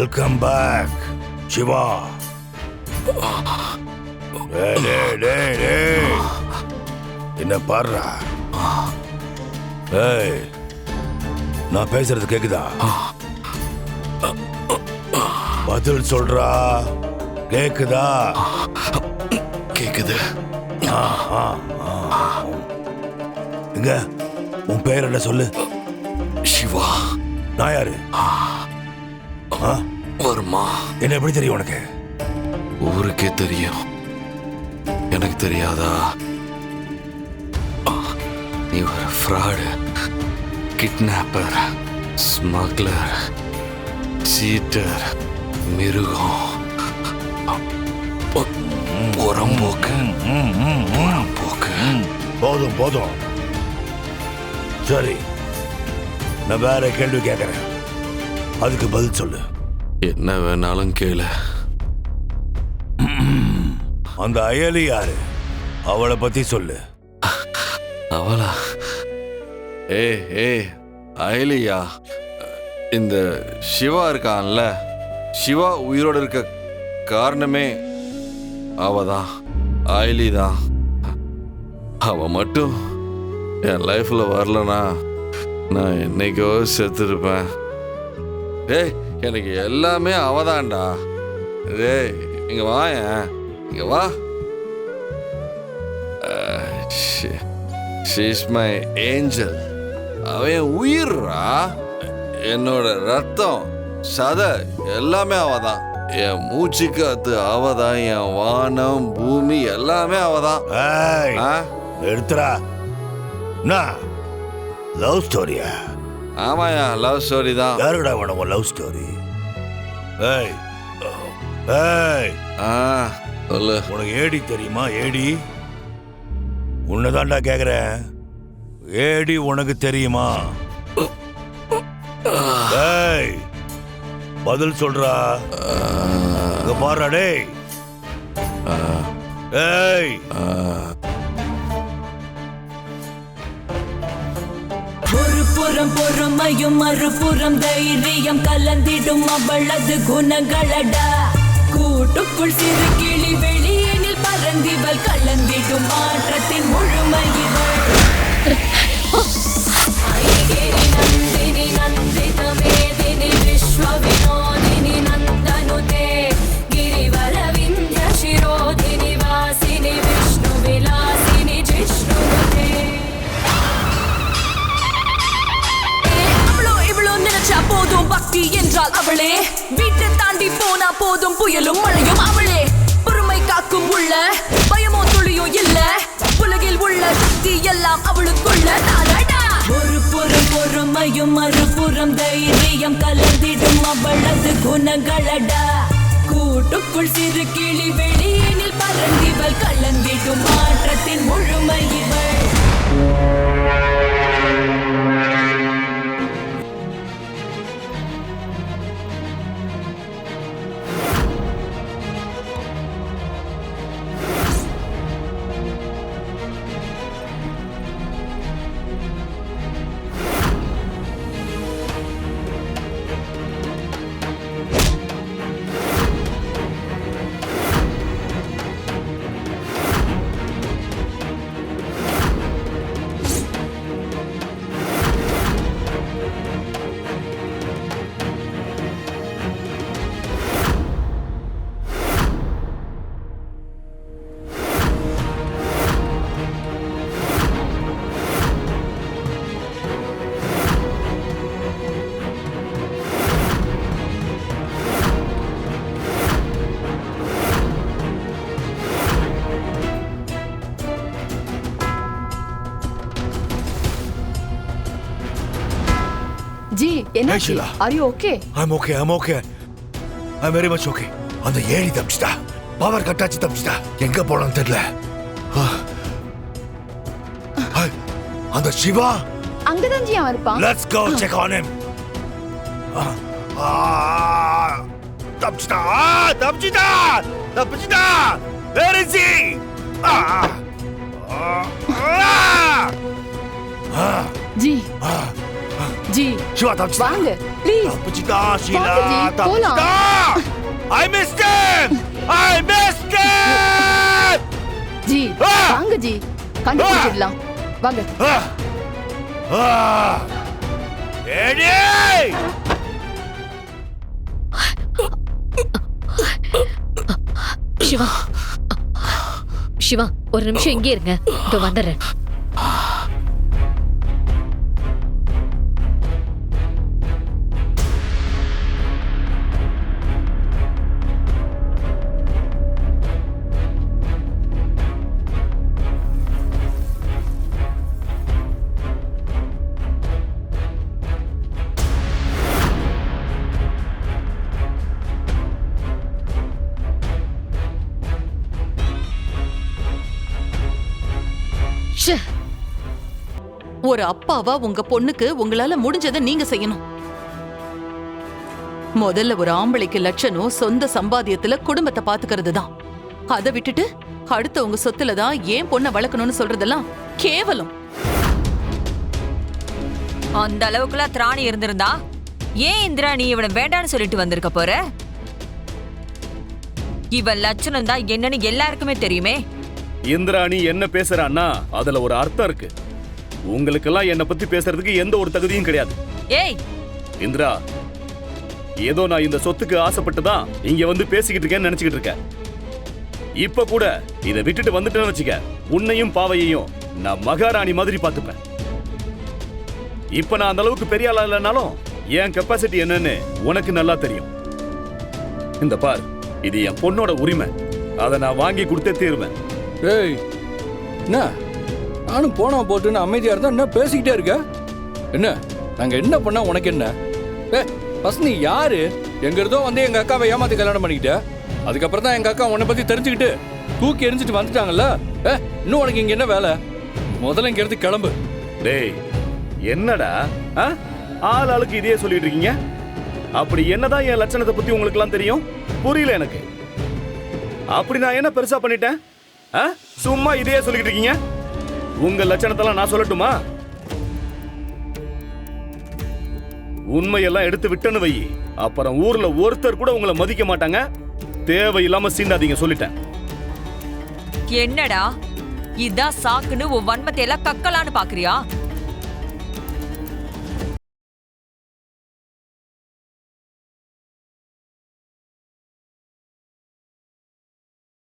Welcome back Siva. என்ன பாடுறா? ஏய், நான் பேசுறது கேக்குதா? பதில் சொல்றா. கேக்குதா? கேக்குது. எங்க உன் பேர் என்ன சொல்லு? சிவா. நான் யாரு? வர்மா. என்ன எப்படி தெரியும் உனக்கு? ஊருக்கே தெரியும், எனக்கு தெரியாதா? நீ ஒரு ஃப்ராடு, கிட்னாப்பர், ஸ்மக்லர், சீட்டர், மிருகம், புறம்போக்கு. போதும் போதும். சரி, நான் வேற கேள்வி கேட்கறேன், அதுக்கு பதில் சொல்லு. என்ன வேணாலும் கேளு. அந்த அயலி யாரு? அவளை பத்தி சொல்லு. அவளா? ஏய், அயலியா? இந்த சிவா இருக்கான்ல, சிவா உயிரோடு இருக்க காரணமே அவதான், அயலி தான். அவ மட்டும் என் லைஃப்ல வரலனா நான் என்னைக்கோ செத்துருப்பேன். டேய், எனக்கு எல்லாமே அவதான்டா. டேய், இங்க வாயேன், இங்க வா. She's my angel. அவன் உயிர்ரா, என்னோட ரத்தம், சதை எல்லாமே அவதான். என் மூச்சு காத்து அவதான், என் வானம் பூமி எல்லாமே அவதான். எடுத்துறா. லவ் ஸ்டோரியா? ஆமாயா, லவ் ஸ்டோரி தான். யாருடா வேணும் லவ் ஸ்டோரி? சொல்லு. உனக்கு ஏடி தெரியுமா? ஏடி உன்னதான்டா கேக்குறேன். ஏடி உனக்கு தெரியுமா? பதில் சொல்றா. பாருடா டேய். ஒரு புறம் பொறுமையும் மறுபுறம் தைரியம் கலந்திடும் அவளது குணங்களடா. கூட்டுக்குள் சிறு கிளி வெளியேனில் பறந்திவள் கலந்திடும் மாற்றத்தின் முழுமையிவள். நந்தினி நந்தித மேதினி விஸ்வ வினோதினி நந்தனுதே கிரிவர விந்திய சிரோதினி வாசினி விஷ்ணு விலாசினி ஜிஷ்ணுதே. நினைச்சா போதும் பக்தி என்றால் அவளே. வீட்டை தாண்டி போனா போதும் புயலும் மழையும் அவளே. பொறுமை காக்கும் உள்ள பயமோ துளியும் இல்ல. உலகில் உள்ள சக்தி எல்லாம் அவளுக்குள்ள தானடா. ஒரு புறம் பொறுமையும் மறுபுறம் தைரியம் கலந்திடும் அவளது குணங்களடா. கூட்டுக்குள் சிறு கிளி வெளியேனில் பறந்திவள் கலந்திடும் மாற்றத்தின் முழுமையிவள். ஜி, என்னாச்சு? Are you okay? I'm okay. I'm very much okay. அந்த ஏழி தப்பிச்சிட்டா. பவர் கட்டாச்சு தப்பிச்சிட்டா. எங்க போனான்னு தெரியல. அந்த சிவா அங்கதான் ஜி அவன் இருப்பான். Let's go check on him. தப்பிச்சிட்டா. Where is he? ஜி ஜி சிவா தப்பிச்சிட்டா வாங்க ப்ளீஸ் தப்பிச்சிட்டா ஷீலா வாங்க ஜி, போலாம். தப்பிச்சிட்டா I missed him I missed him ஜி வாங்க ஜி கண்டுபிடிச்சிடலாம் வாங்க எடி சிவா சிவா ஒரு நிமிஷம் இங்கே இருங்க இதோ வந்துடுறேன். ச்சே, ஒரு அப்பாவா உங்க பொண்ணுக்கு உங்களால முடிஞ்சதை நீங்க செய்யணும். முதல்ல ஒரு ஆம்பளைக்கு லட்சணம் சொந்த சம்பாத்தியத்துல குடும்பத்தை பாத்துக்கிறது தான். அதை விட்டுட்டு அடுத்தவங்க சொத்துல தான் ஏன் பொண்ணை வளர்க்கணும்னு சொல்றதெல்லாம் கேவலம். அந்த அளவுக்குலாம் திராணி இருந்திருந்தா ஏன் இந்திரா நீ இவனை வேண்டான்னு சொல்லிட்டு வந்திருக்க போற? இவன் லட்சணம் தான் என்னன்னு எல்லாருக்குமே தெரியுமே. இந்திராணி என்ன பேசுறான்னா அதுல ஒரு அர்த்தம் இருக்கு. உங்களுக்கெல்லாம் என்ன பத்தி பேசுறதுக்கு எந்த ஒரு தகுதியும் கிடையாது. ஏய் இந்திரா, ஏதோ நான் இந்த சொத்துக்கு ஆசைப்பட்டுதான் இங்க வந்து பேசிக்கிட்டு இருக்கேன்னு நினைச்சுக்கிட்டு இருக்கேன். இப்ப கூட இதை விட்டுட்டு வந்துட்டேன்னு வச்சுக்க, உன்னையும் பாவையையும் நான் மகாராணி மாதிரி பார்த்துப்பேன். இப்ப நான் அந்த அளவுக்கு பெரிய ஆளா இல்லைனாலும் என் கெப்பாசிட்டி என்னன்னு உனக்கு நல்லா தெரியும். இந்த பார், இது என் பொண்ணோட உரிமை. அதை நான் வாங்கி கொடுத்தே தீருவேன். ஏய், என்ன நானும் போனா போட்டுன்னு அமைதியா இருந்தா என்ன பேசிக்கிட்டே இருக்க? என்ன நாங்க என்ன பண்ணா உனக்கு என்ன? ஃபர்ஸ்ட் நீ யாரு? எங்க இருந்தோ வந்து எங்க அக்காவை ஏமாத்தி கல்யாணம் பண்ணிக்கிட்ட. அதுக்கப்புறம் தான் எங்க அக்கா உன்னை பத்தி தெரிஞ்சுக்கிட்டு தூக்கி எரிஞ்சிட்டு வந்துட்டாங்கல்ல. இன்னும் உனக்கு இங்க என்ன வேலை? முதல்ல இங்க இருந்து கிளம்பு. டேய், என்னடா ஆள் ஆளுக்கு இதையே சொல்லிட்டு இருக்கீங்க? அப்படி என்னதான் என் லட்சணத்தை பத்தி உங்களுக்கு எல்லாம் தெரியும்? புரியல எனக்கு. அப்படி நான் என்ன பெருசா பண்ணிட்டேன்? சும்மா இதையே சொல்லிட்டு இருக்கீங்க. உங்க லட்சணத்தெல்லாம் நான் சொல்லட்டுமா? உண்மையெல்லாம் எடுத்து விட்டேன்னு வை, அப்புறம் ஊர்ல ஒருத்தர் கூட உங்களை மதிக்க மாட்டாங்க. தேவையில்லாம சீண்டாதீங்க, சொல்லிட்டேன். என்னடா இதான் சாக்குன்னு உன் வன்மத்தை எல்லாம் கக்கலான்னு பாக்குறியா?